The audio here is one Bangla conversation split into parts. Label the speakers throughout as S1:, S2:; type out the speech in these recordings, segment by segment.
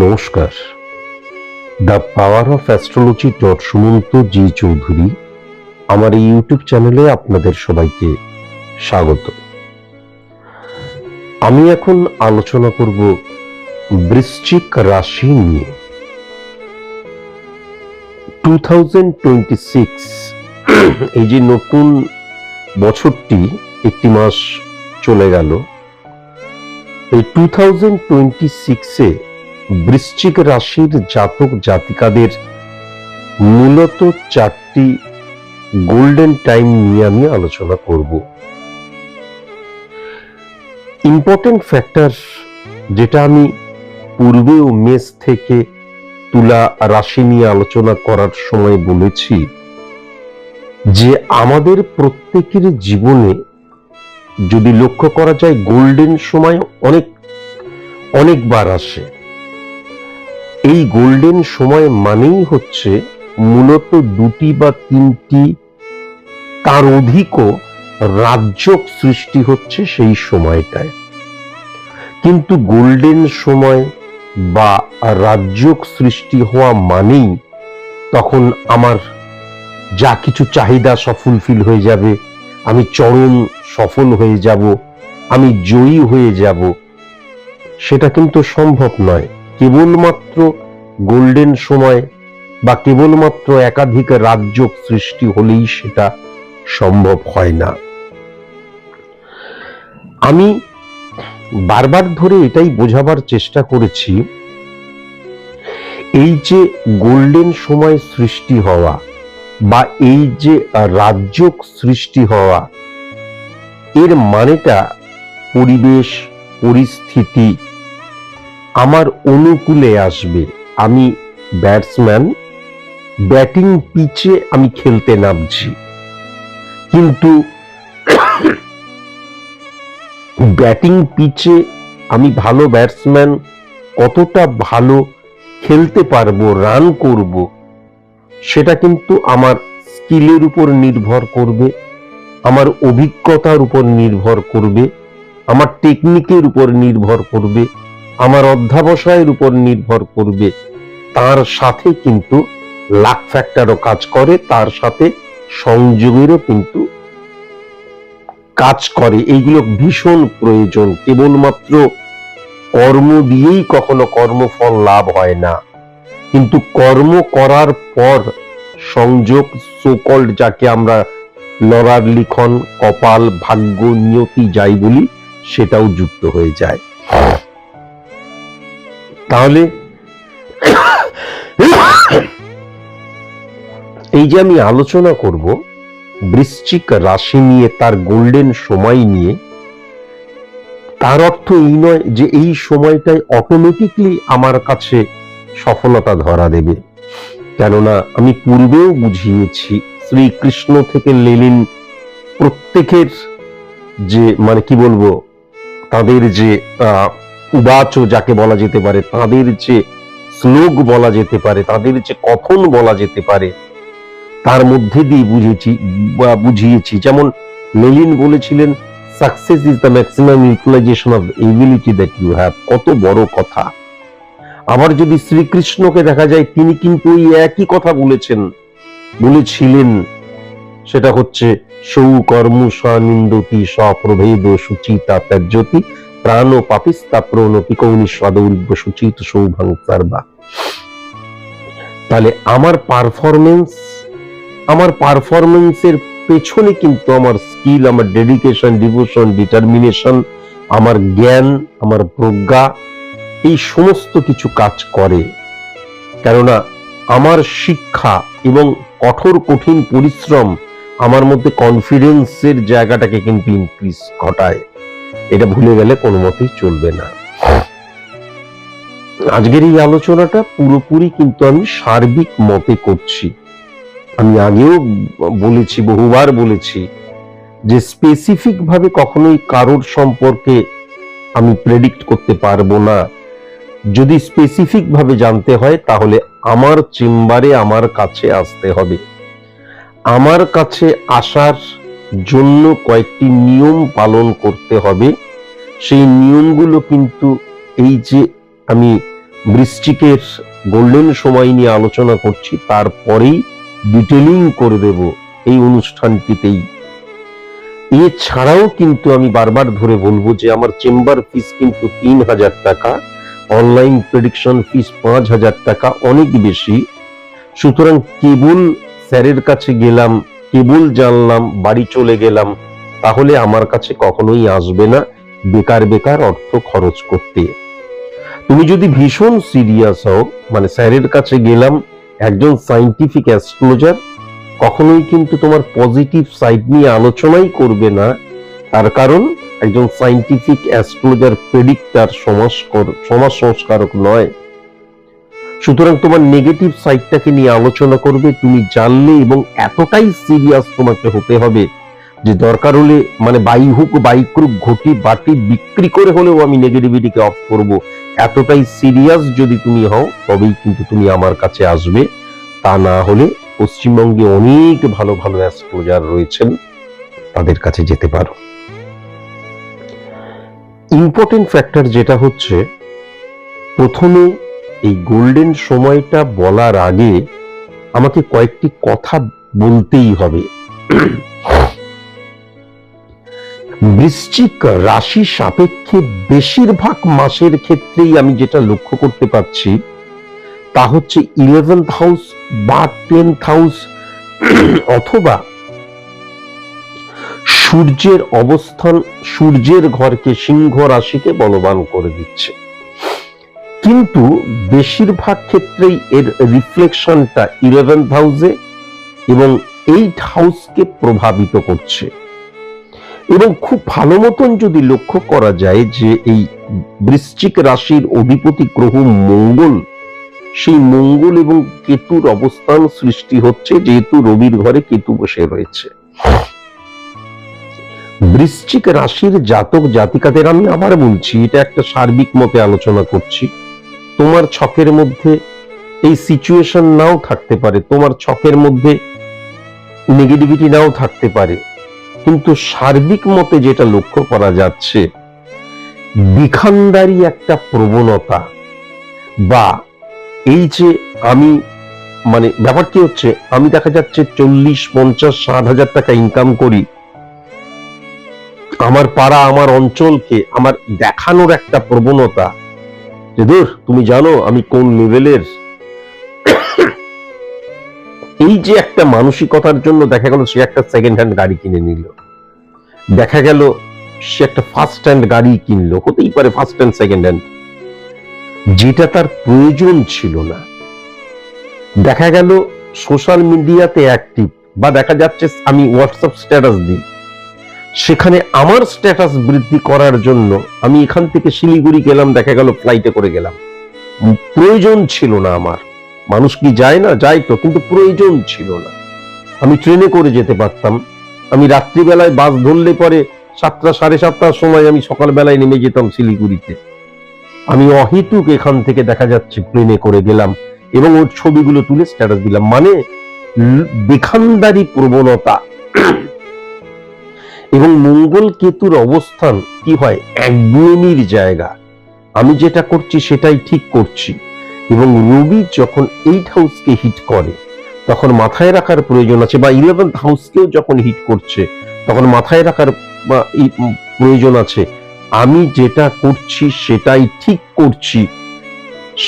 S1: নমস্কার। The power of astrology Sumanta ji Chowdhury আমার এই ইউটিউব চ্যানেলে আপনাদের সবাইকে স্বাগত। আমি এখন আলোচনা করব বৃশ্চিক রাশি নিয়ে। 2026 এই যে নতুন বছরটি একটি মাস চলে গেল, এই 2026-এ বৃশ্চিক রাশির জাতক জাতিকাদের মূলত 4টি গোল্ডেন টাইম নিয়ে আমি আলোচনা করব। ইম্পর্টেন্ট ফ্যাক্টর যেটা আমি পূর্বেও মেষ থেকে তুলা রাশি নিয়ে আলোচনা করার সময় বলেছি যে আমাদের প্রত্যেকের জীবনে যদি লক্ষ্য করা যায় গোল্ডেন সময় অনেকবার আসে। এই গোল্ডেন সময় মানেই হচ্ছে মূলত 2টি বা 3টি তার অধিকও রাজযোগ সৃষ্টি হচ্ছে সেই সময়টায়। কিন্তু গোল্ডেন সময় বা রাজযোগ সৃষ্টি হওয়া মানেই তখন আমার যা কিছু চাহিদা ফুলফিল হয়ে যাবে, আমি চরম সফল হয়ে যাব, আমি জয়ী হয়ে যাব, সেটা কিন্তু সম্ভব নয়। কেবলমাত্র গোল্ডেন সময় বা কেবলমাত্র একাধিক রাজযোগ সৃষ্টি হলেই সেটা সম্ভব হয় না। আমি বারবার ধরে এটাই বোঝাবার চেষ্টা করেছি, এই যে গোল্ডেন সময় সৃষ্টি হওয়া বা এই যে রাজযোগ সৃষ্টি হওয়া, এর মানেটা পরিবেশ পরিস্থিতি আমার অনুকূলে আসবে। আমি ব্যাটসম্যান, ব্যাটিং পিচে আমি খেলতে নামছি, কিন্তু ব্যাটিং পিচে আমি ভালো ব্যাটসম্যান কতটা ভালো খেলতে পারবো, রান করব, সেটা কিন্তু আমার স্কিলের উপর নির্ভর করবে, আমার অভিজ্ঞতার উপর নির্ভর করবে, আমার টেকনিকের উপর নির্ভর করবে, আমার অধ্যাবসায়ের উপর নির্ভর করবে। তার সাথে কিন্তু লাক ফ্যাক্টরও কাজ করে, তার সাথে সংযোগেরও কিন্তু কাজ করে। এইগুলো ভীষণ প্রয়োজন। কেবলমাত্র কর্ম দিয়েই কখনো কর্মফল লাভ হয় না, কিন্তু কর্ম করার পর সংযোগ, সোকল্ড যাকে আমরা লড়ার লিখন, কপাল, ভাগ্য, নিয়তি যাই বলি, সেটাও যুক্ত হয়ে যায়। তাহলে এই যে আমি আলোচনা করব বৃশ্চিক রাশি নিয়ে, তার গোল্ডেন সময় নিয়ে, তার অর্থ এই নয় যে এই সময়টাই অটোমেটিকলি আমার কাছে সফলতা ধরা দেবে। কেননা আমি পূর্বেও বুঝিয়েছি, শ্রীকৃষ্ণ থেকে লেনিন প্রত্যেকের যে কি বলবো, তাদের যে উবাচ যাকে বলা যেতে পারে, তাদের যে শ্লোক বলা যেতে পারে, তাদের যে কথন বলা যেতে পারে, তার মধ্যে দিয়ে বুঝিয়েছি। যেমন লেনিন বলেছিলেন, success is the maximum utilization of ability that you have. কত বড় কথা। আবার যদি শ্রীকৃষ্ণকে দেখা যায়, তিনি কিন্তু এই একই কথা বলেছিলেন, সেটা হচ্ছে সৌকর্ম স্বনিন্দতি স্বপ্রভেদ সুচিতা ত্যাজ্যতি প্রাণ পাপিস্তা প্রণপি কৌনি স্বাদৌরিব্য সুচিত সৌভাং সার্বা। তাহলে আমার পারফরমেন্সের পেছনে কিন্তু আমার স্কিল, আমার ডেডিকেশন, ডিভোশন, ডিটারমিনেশন, আমার জ্ঞান, আমার প্রজ্ঞা, এই সমস্ত কিছু কাজ করে। কেননা আমার শিক্ষা এবং কঠিন পরিশ্রম আমার মধ্যে কনফিডেন্সের জায়গাটাকে কিন্তু ইনক্রিজ ঘটায়। এটা ভুলে গেলে কোনো মতেই চলবে না। আজকের এই আলোচনাটা পুরোপুরি কিন্তু আমি সার্বিক মতে করছি। আমি আগেও বলেছি, বহুবার বলেছি, যে স্পেসিফিক ভাবে কখনোই কারোর সম্পর্কে আমি প্রেডিক্ট করতে পারবো না। যদি স্পেসিফিক ভাবে জানতে হয় তাহলে আমার চেম্বারে আমার কাছে আসতে হবে। আমার কাছে আসার জন্য কয়েকটি নিয়ম পালন করতে হবে, সেই নিয়মগুলো কিন্তু এই যে আমি বৃশ্চিকের গোল্ডেন সময় নিয়ে আলোচনা করছি তারপরেই ডিটেলিং করে দেব এই অনুষ্ঠানটিতেই। এছাড়াও কিন্তু আমি বারবার ধরে বলবো যে আমার চেম্বার ফিস কিন্তু 3,000 টাকা, অনলাইন প্রেডিকশন ফিস 5,000 টাকা, অনেক বেশি। সুতরাং কেবল স্যারের কাছে গেলাম, কেবল জানলাম, বাড়ি চলে গেলাম, তাহলে আমার কাছে কখনোই আসবে না বেকার বেকার অর্থ খরচ করতে। তুমি যদি ভীষণ সিরিয়াস হও, মানে স্যারের কাছে গেলাম, একজন সায়েন্টিফিক অ্যাস্ট্রোলজার কখনোই কিন্তু তোমার পজিটিভ সাইড নিয়ে আলোচনাই করবে না। তার কারণ একজন সায়েন্টিফিক অ্যাস্ট্রোলজার প্রেডিক্টর, সমাজ সংস্কারক নয়। সুতরাং তোমার নেগেটিভ সাইডটাকে নিয়ে আলোচনা করবে। তুমি জানলে, এবং এতটাই সিরিয়াস তোমাকে হতে হবে যে দরকার হলে মানে বাইহুক বাইক্রুক ঘটি বাটি বিক্রি করে হলেও আমি নেগেটিভিটিকে অফ করব। এতটাই সিরিয়াস যদি তুমি হও তবেই কিন্তু তুমি আমার কাছে আসবে। তা না হলে পশ্চিমবঙ্গে অনেক ভালো ভালো অ্যাস্ট্রোলজার রয়েছেন, তাদের কাছে যেতে পারো। ইম্পর্টেন্ট ফ্যাক্টর যেটা হচ্ছে, প্রথমে এই গোল্ডেন সময়টা বলার আগে আমাকে কয়েকটি কথা বলতেই হবে। বৃশ্চিক রাশি সাপেক্ষে বেশিরভাগ মাসের ক্ষেত্রেই আমি যেটা লক্ষ্য করতে পারছি তা হচ্ছে 11th হাউস বা 10th হাউস অথবা সূর্যের অবস্থান সূর্যের ঘরকে, সিংহ রাশিকে বলবান করে দিচ্ছে। কিন্তু বেশিরভাগ ক্ষেত্রেই এর রিফ্লেকশনটা 11th হাউসে এবং 8th হাউসকে প্রভাবিত করছে। এবং খুব ভালো মতন যদি লক্ষ্য করা যায় যে এই বৃশ্চিক রাশির অধিপতি গ্রহ মঙ্গল, সেই মঙ্গল এবং কেতুর অবস্থান সৃষ্টি হচ্ছে, যেহেতু রবির ঘরে কেতু বসে রয়েছে। বৃশ্চিক রাশির জাতক জাতিকাদের, আমি আবার বলছি, এটা একটা সার্বিক মতে আলোচনা করছি, তোমার ছকের মধ্যে এই সিচুয়েশন নাও থাকতে পারে, তোমার ছকের মধ্যে নেগেটিভিটি নাও থাকতে পারে, কিন্তু সার্বিক মতে যেটা লক্ষ্য করা যাচ্ছে, বিখানদারি একটা প্রবণতা, বা এই যে আমি মানে ব্যাপার কি হচ্ছে, আমি দেখা যাচ্ছে 40, 50, 60,000 টাকা ইনকাম করি, আমার পাড়া আমার অঞ্চলকে আমার দেখানোর একটা প্রবণতা যে দূর তুমি জানো আমি কোন লেভেলের। এই যে একটা মানসিকতার জন্য দেখা গেল সে একটা সেকেন্ড হ্যান্ড গাড়ি কিনে নিল, দেখা গেল সে একটা ফার্স্ট হ্যান্ড গাড়ি কিনলো, হতেই পারে ফার্স্ট হ্যান্ড সেকেন্ড হ্যান্ড, যেটা তার প্রয়োজন ছিল না। দেখা গেল সোশ্যাল মিডিয়াতে অ্যাক্টিভ, বা দেখা যাচ্ছে আমি হোয়াটসঅ্যাপ স্ট্যাটাস দিই, সেখানে আমার স্ট্যাটাস বৃদ্ধি করার জন্য আমি এখান থেকে শিলিগুড়ি গেলাম, দেখা গেল ফ্লাইটে করে গেলাম, প্রয়োজন ছিল না আমার। মানুষ কি যায় না? যায় তো, কিন্তু প্রয়োজন ছিল না। আমি ট্রেনে করে যেতে পারতাম, আমি রাত্রিবেলায় বাস ধরলে পরে 7টা 7:30টার সময় আমি সকালবেলায় নেমে যেতাম শিলিগুড়িতে। আমি অহেতুক এখান থেকে দেখা যাচ্ছে প্লেনে করে গেলাম এবং ওর ছবিগুলো তুলে স্ট্যাটাস দিলাম। মানে বেখানদারি প্রবণতা। এবং মঙ্গল কেতুর অবস্থান কি হয়, একগুয়েমির জায়গা, আমি যেটা করছি সেটাই ঠিক করছি। এবং রবি যখন 8th হাউসকে হিট করে তখন মাথায় রাখার প্রয়োজন আছে, বা 11th হাউসকেও যখন হিট করছে তখন মাথায় রাখার প্রয়োজন আছে, আমি যেটা করছি সেটাই ঠিক করছি।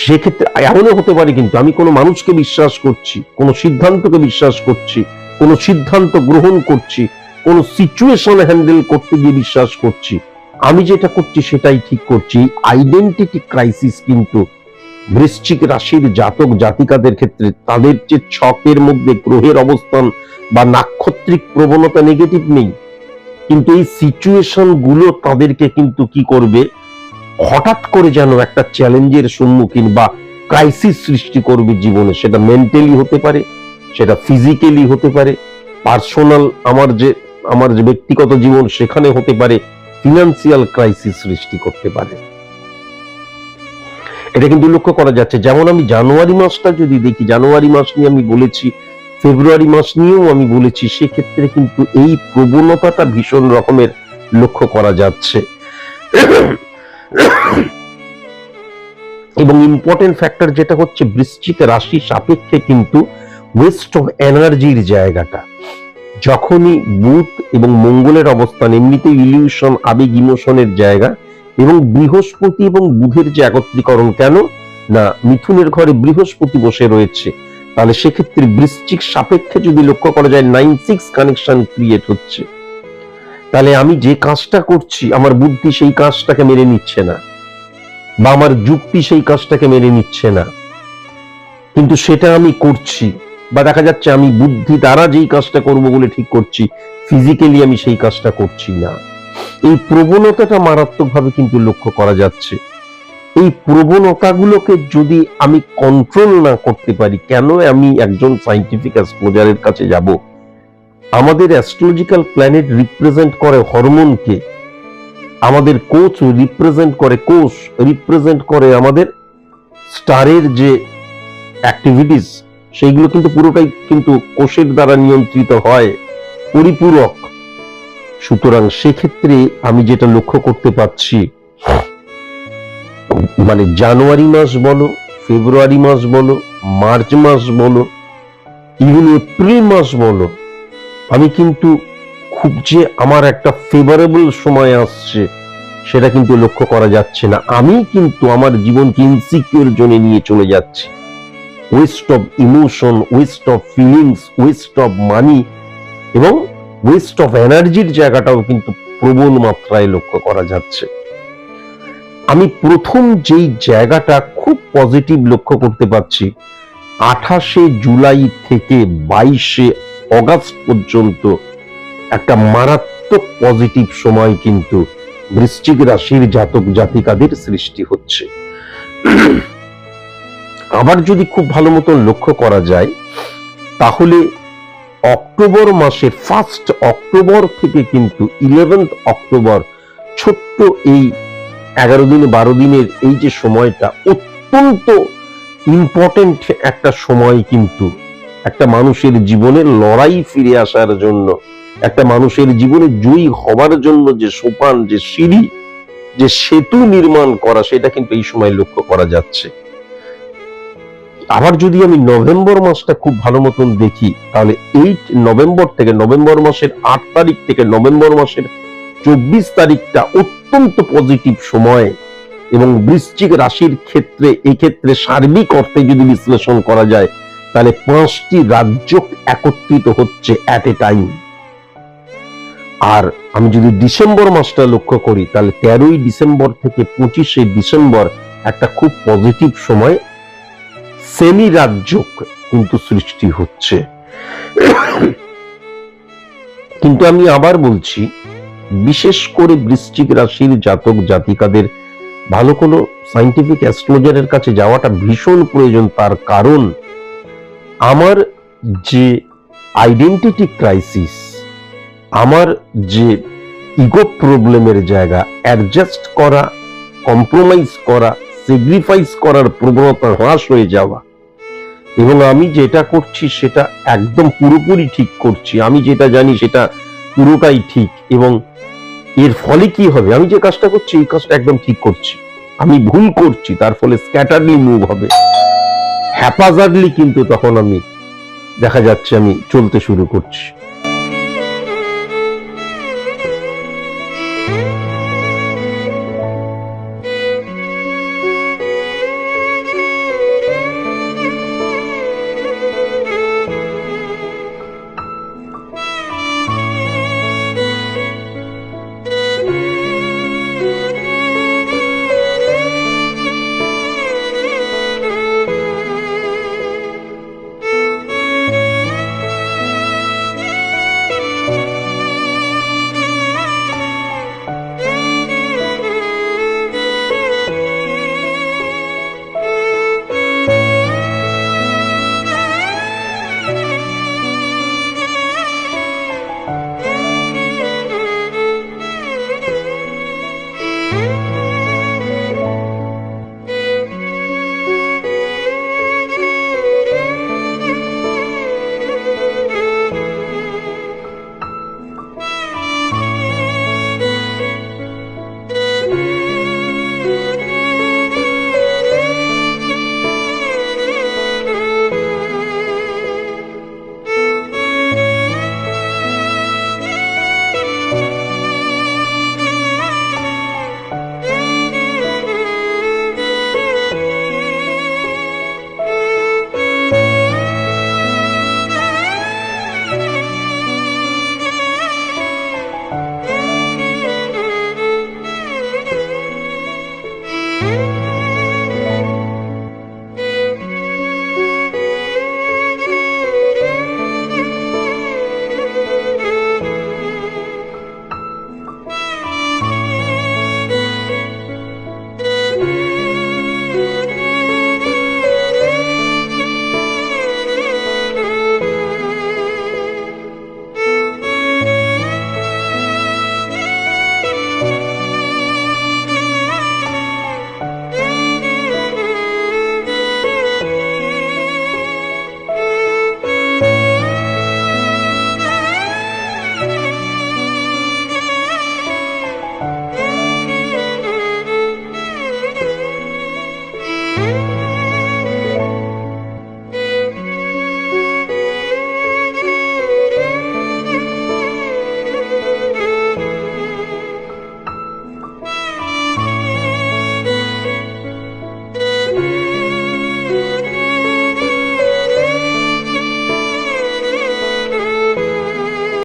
S1: সেক্ষেত্রে এমনও হতে পারে কিন্তু আমি কোনো মানুষকে বিশ্বাস করছি, কোনো সিদ্ধান্তকে বিশ্বাস করছি, কোনো সিদ্ধান্ত গ্রহণ করছি, কোনো সিচুয়েশন হ্যান্ডেল করতে গিয়ে বিশ্বাস করছি, আমি যেটা করছি সেটাই ঠিক করছি। আইডেন্টিটি ক্রাইসিস কিন্তু বৃশ্চিক রাশির জাতক জাতিকাদের ক্ষেত্রে, তাদের যে ছকের মধ্যে গ্রহের অবস্থান বা নাক্ষত্রিক প্রবণতা নেগেটিভ নেই, কিন্তু এই সিচুয়েশন গুলো তাদেরকে কিন্তু কি করবে, হঠাৎ করে যেন একটা চ্যালেঞ্জের সম্মুখীন বা ক্রাইসিস সৃষ্টি করবে জীবনে। সেটা মেন্টালি হতে পারে, সেটা ফিজিক্যালি হতে পারে, পার্সোনাল আমার যে ব্যক্তিগত জীবন সেখানে হতে পারে, ফিনান্সিয়াল ক্রাইসিস সৃষ্টি করতে পারে। এটা কিন্তু লক্ষ্য করা যাচ্ছে। যেমন আমি জানুয়ারি মাসটা যদি দেখি, জানুয়ারি মাস নিয়ে আমি বলেছি, ফেব্রুয়ারি মাস নিয়েও আমি বলেছি, সেক্ষেত্রে কিন্তু এই প্রবণতাটা ভীষণ রকমের লক্ষ্য করা যাচ্ছে। এবং ইম্পর্টেন্ট ফ্যাক্টর যেটা হচ্ছে বৃশ্চিক রাশি সাপেক্ষে কিন্তু ওয়েস্ট অফ এনার্জির জায়গাটা, যখনই বুধ এবং মঙ্গলের অবস্থান, এমনিতে ইলিউশন, আবেগ, ইমোশনের জায়গা, এবং বৃহস্পতি এবং বুধের যে একত্রীকরণ, কেন না মিথুনের ঘরে বৃহস্পতি বসে রয়েছে, তাহলে সেক্ষেত্রে বৃশ্চিক সাপেক্ষে যদি লক্ষ্য করা যায় 9-6 কানেকশন ক্রিয়েট হচ্ছে। তাহলে আমি যে কাজটা করছি আমার বুদ্ধি সেই কাজটাকে মেনে নিচ্ছে না, বা আমার যুক্তি সেই কাজটাকে মেনে নিচ্ছে না, কিন্তু সেটা আমি করছি, বা দেখা যাচ্ছে আমি বুদ্ধি দ্বারা যেই কাজটা করব বলে ঠিক করছি, ফিজিক্যালি আমি সেই কাজটা করছি না। এই প্রবণতাটা মারাত্মকভাবে কিন্তু লক্ষ্য করা যাচ্ছে। এই প্রবণতাগুলোকে যদি আমি কন্ট্রোল না করতে পারি, কেন আমি একজন সায়েন্টিফিক অ্যাস্ট্রোলজারের কাছে যাব? আমাদের অ্যাস্ট্রোলজিক্যাল প্ল্যানেট রিপ্রেজেন্ট করে হরমোনকে, আমাদের কোচ রিপ্রেজেন্ট করে কোষ, রিপ্রেজেন্ট করে আমাদের স্টারের যে অ্যাক্টিভিটিস, সেইগুলো কিন্তু পুরোটাই কিন্তু কোষের দ্বারা নিয়ন্ত্রিত হয়, পরিপূরক। সুতরাং সেক্ষেত্রে আমি যেটা লক্ষ্য করতে পারছি, মানে জানুয়ারি মাস বলো, ফেব্রুয়ারি মাস বলো, মার্চ মাস বলো, ইভেন এপ্রিল মাস বলো, আমি কিন্তু খুব যে আমার একটা ফেভারেবল সময় আসছে সেটা কিন্তু লক্ষ্য করা যাচ্ছে না। আমি কিন্তু আমার জীবনকে ইনসিকিউর জোনে নিয়ে চলে যাচ্ছি। West of emotion, West of feelings, West of money এবং ওয়েস্ট অফ এনার্জির জায়গাটাও কিন্তু প্রবল মাত্রায় লক্ষ্য করা যাচ্ছে। আমি প্রথম যেই জায়গাটা খুব পজিটিভ লক্ষ্য করতে পারছি, 28শে জুলাই থেকে 22শে অগাস্ট পর্যন্ত একটা মারাত্মক পজিটিভ সময় কিন্তু বৃশ্চিক রাশির জাতক জাতিকাদের সৃষ্টি হচ্ছে। আবার যদি খুব ভালো মতন লক্ষ্য করা যায়, তাহলে অক্টোবর মাসের 1 অক্টোবর থেকে কিন্তু 11 অক্টোবর, ছোট্ট এই 11 দিন 12 দিনের এই যে সময়টা অত্যন্ত ইম্পর্টেন্ট একটা সময়, কিন্তু একটা মানুষের জীবনের লড়াই ফিরে আসার জন্য, একটা মানুষের জীবনে জয়ী হবার জন্য যে সোপান, যে সিঁড়ি, যে সেতু নির্মাণ করা, সেটা কিন্তু এই সময় লক্ষ্য করা যাচ্ছে। আবার যদি আমি নভেম্বর মাসটা খুব ভালো মতন দেখি, তাহলে 8 নভেম্বর থেকে, নভেম্বর মাসের 8 তারিখ থেকে নভেম্বর মাসের 24 তারিখটা অত্যন্ত পজিটিভ সময়। এবং বৃশ্চিক রাশির ক্ষেত্রে, এক্ষেত্রে সার্বিক অর্থে যদি বিশ্লেষণ করা যায়, তাহলে 5টি রাজ্য একত্রিত হচ্ছে অ্যাট এ টাইম। আর আমি যদি ডিসেম্বর মাসটা লক্ষ্য করি, তাহলে 13ই ডিসেম্বর থেকে 25শে ডিসেম্বর একটা খুব পজিটিভ সময়, সেমি রাজ্য কিন্তু সৃষ্টি হচ্ছে। কিন্তু আমি আবার বলছি, বিশেষ করে বৃশ্চিক রাশির জাতক জাতিকাদের ভালো কোনো সায়েন্টিফিক অ্যাস্ট্রোলজারের কাছে যাওয়াটা ভীষণ প্রয়োজন। তার কারণ আমার যে আইডেন্টিটি ক্রাইসিস, আমার যে ইগো প্রবলেমের জায়গা, অ্যাডজাস্ট করা, কম্প্রোমাইজ করা, স্যাক্রিফাইস করার প্রবণতা হ্রাস হয়ে যাওয়া, এবং আমি যেটা করছি সেটা একদম পুরোপুরি ঠিক করছি, আমি যেটা জানি সেটা পুরোটাই ঠিক, এবং এর ফলে কি হবে, আমি যে কাজটা করছি এই কাজটা একদম ঠিক করছি, আমি ভুল করছি, তার ফলে স্ক্যাটারলি মুভ হবে, হ্যাপাজার্ডলি কিন্তু তখন আমি দেখা যাচ্ছে আমি চলতে শুরু করছি।